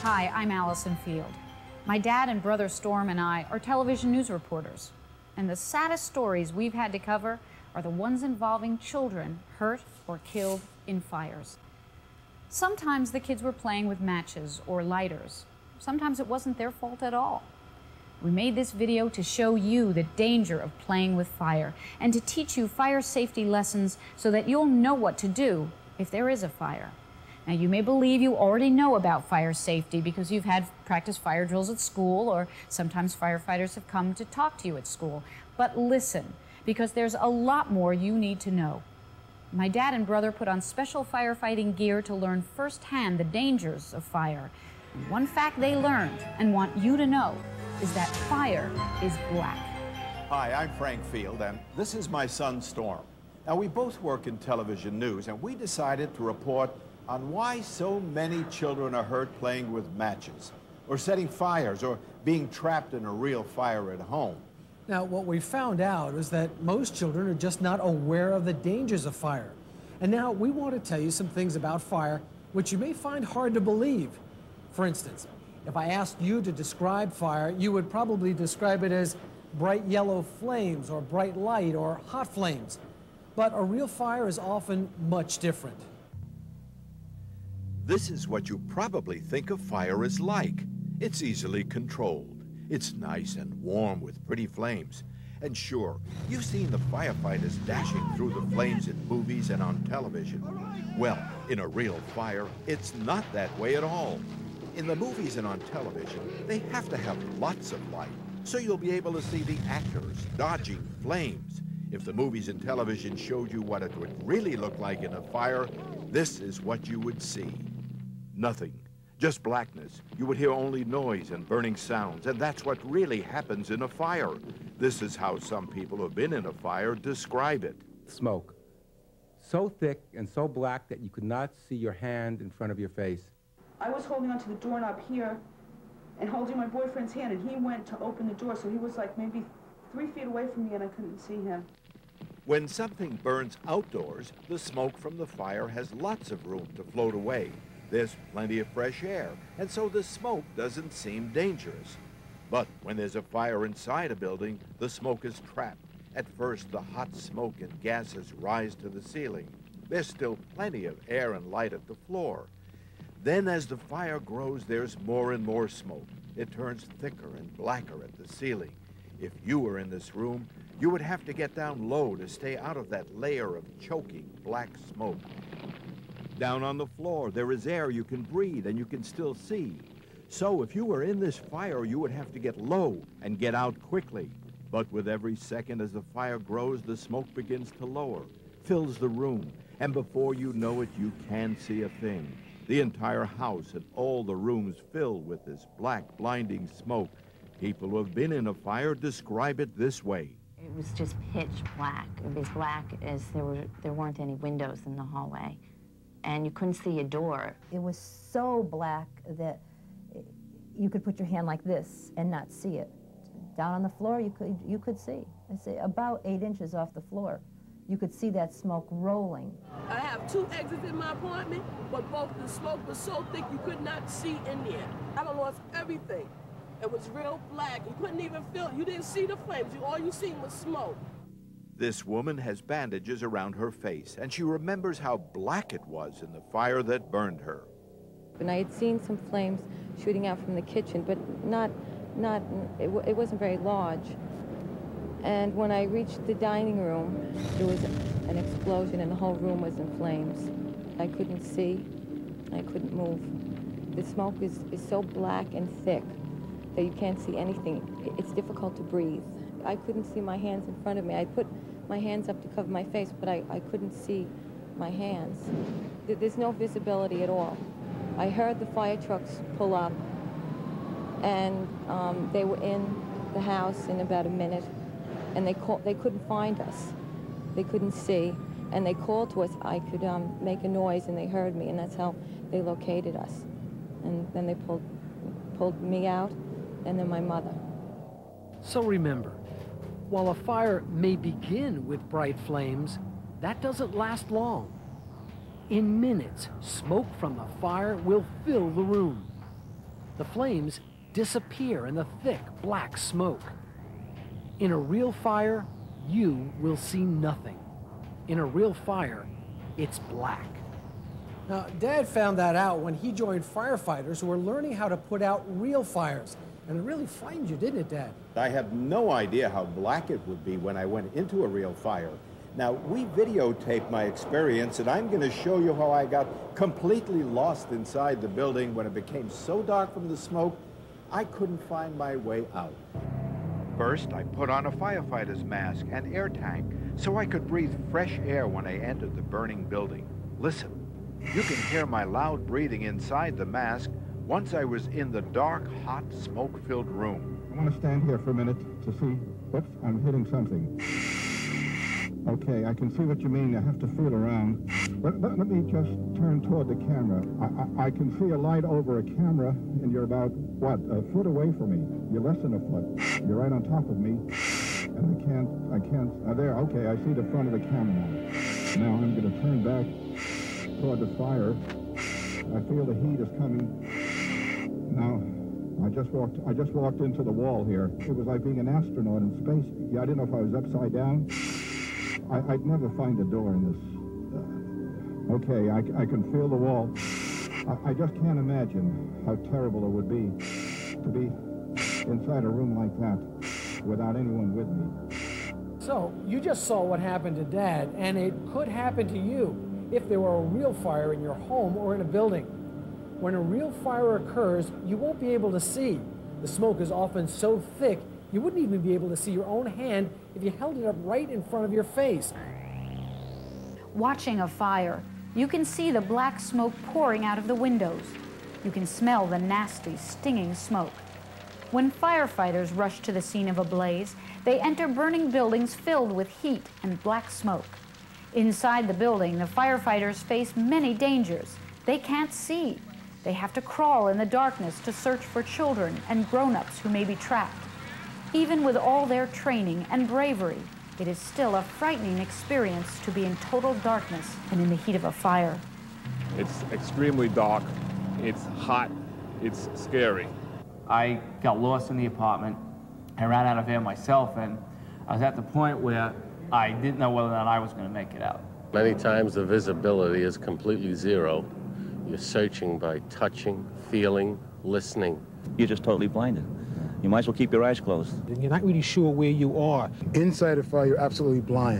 Hi, I'm Allison Field. My dad and brother Storm and I are television news reporters, and the saddest stories we've had to cover are the ones involving children hurt or killed in fires. Sometimes the kids were playing with matches or lighters. Sometimes it wasn't their fault at all. We made this video to show you the danger of playing with fire and to teach you fire safety lessons so that you'll know what to do if there is a fire. Now, you may believe you already know about fire safety because you've had practice fire drills at school, or sometimes firefighters have come to talk to you at school. But listen, because there's a lot more you need to know. My dad and brother put on special firefighting gear to learn firsthand the dangers of fire. One fact they learned and want you to know is that fire is black. Hi, I'm Frank Field, and this is my son, Storm. Now, we both work in television news, and we decided to report on why so many children are hurt playing with matches, or setting fires, or being trapped in a real fire at home. Now, what we found out is that most children are just not aware of the dangers of fire. And now we want to tell you some things about fire which you may find hard to believe. For instance, if I asked you to describe fire, you would probably describe it as bright yellow flames, or bright light, or hot flames. But a real fire is often much different. This is what you probably think a fire is like. It's easily controlled. It's nice and warm with pretty flames. And sure, you've seen the firefighters dashing through the flames in movies and on television. Well, in a real fire, it's not that way at all. In the movies and on television, they have to have lots of light, so you'll be able to see the actors dodging flames. If the movies and television showed you what it would really look like in a fire, this is what you would see. Nothing. Just blackness. You would hear only noise and burning sounds, and that's what really happens in a fire. This is how some people who have been in a fire describe it. Smoke. So thick and so black that you could not see your hand in front of your face. I was holding onto the doorknob here and holding my boyfriend's hand, and he went to open the door, so he was like maybe 3 feet away from me, and I couldn't see him. When something burns outdoors, the smoke from the fire has lots of room to float away. There's plenty of fresh air, and so the smoke doesn't seem dangerous. But when there's a fire inside a building, the smoke is trapped. At first, the hot smoke and gases rise to the ceiling. There's still plenty of air and light at the floor. Then as the fire grows, there's more and more smoke. It turns thicker and blacker at the ceiling. If you were in this room, you would have to get down low to stay out of that layer of choking black smoke. Down on the floor, there is air you can breathe and you can still see. So if you were in this fire, you would have to get low and get out quickly. But with every second as the fire grows, the smoke begins to lower, fills the room, and before you know it, you can't see a thing. The entire house and all the rooms fill with this black, blinding smoke. People who have been in a fire describe it this way. It was just pitch black. It was black as there weren't any windows in the hallway, and you couldn't see a door. It was so black that you could put your hand like this and not see it. Down on the floor, you could see. I say about 8 inches off the floor. You could see that smoke rolling. I have 2 exits in my apartment, but both the smoke was so thick you could not see in there. I lost everything. It was real black. You couldn't even feel it. You didn't see the flames. All you seen was smoke. This woman has bandages around her face, and she remembers how black it was in the fire that burned her. And I had seen some flames shooting out from the kitchen, but it wasn't very large. And when I reached the dining room, there was an explosion and the whole room was in flames. I couldn't see, I couldn't move. The smoke is so black and thick that you can't see anything. It's difficult to breathe. I couldn't see my hands in front of me. I put my hands up to cover my face, but I couldn't see my hands. There's no visibility at all. I heard the fire trucks pull up, and they were in the house in about a minute, and they couldn't find us. They couldn't see, and they called to us. I could make a noise, and they heard me, and that's how they located us. And then they pulled me out, and then my mother. So remember, while a fire may begin with bright flames, that doesn't last long. In minutes, smoke from the fire will fill the room. the flames disappear in the thick black smoke. In a real fire, you will see nothing. In a real fire, it's black. Now, Dad found that out when he joined firefighters who were learning how to put out real fires. And it really frightened you, didn't it, Dad? I had no idea how black it would be when I went into a real fire. Now, we videotaped my experience, and I'm going to show you how I got completely lost inside the building when it became so dark from the smoke, I couldn't find my way out. First, I put on a firefighter's mask and air tank so I could breathe fresh air when I entered the burning building. Listen, you can hear my loud breathing inside the mask once I was in the dark, hot, smoke-filled room. I want to stand here for a minute to see. Whoops, I'm hitting something. Okay, I can see what you mean. I have to feel around. But let me just turn toward the camera. I can see a light over a camera, and you're about, what, a foot away from me. You're less than a foot. You're right on top of me. And I can't, there, okay, I see the front of the camera now. Now I'm going to turn back toward the fire. I feel the heat is coming. Now, I just walked into the wall here. It was like being an astronaut in space. Yeah, I didn't know if I was upside down. I'd never find a door in this. Okay, I can feel the wall. I just can't imagine how terrible it would be to be inside a room like that without anyone with me. So, you just saw what happened to Dad, and it could happen to you if there were a real fire in your home or in a building. When a real fire occurs, you won't be able to see. The smoke is often so thick, you wouldn't even be able to see your own hand if you held it up right in front of your face. Watching a fire, you can see the black smoke pouring out of the windows. You can smell the nasty, stinging smoke. When firefighters rush to the scene of a blaze, they enter burning buildings filled with heat and black smoke. Inside the building, the firefighters face many dangers. They can't see. They have to crawl in the darkness to search for children and grown-ups who may be trapped. Even with all their training and bravery, it is still a frightening experience to be in total darkness and in the heat of a fire. It's extremely dark, it's hot, it's scary. I got lost in the apartment. I ran out of air myself, and I was at the point where I didn't know whether or not I was going to make it out. Many times the visibility is completely zero. You're searching by touching, feeling, listening. You're just totally blinded. You might as well keep your eyes closed. You're not really sure where you are. Inside a fire, you're absolutely blind.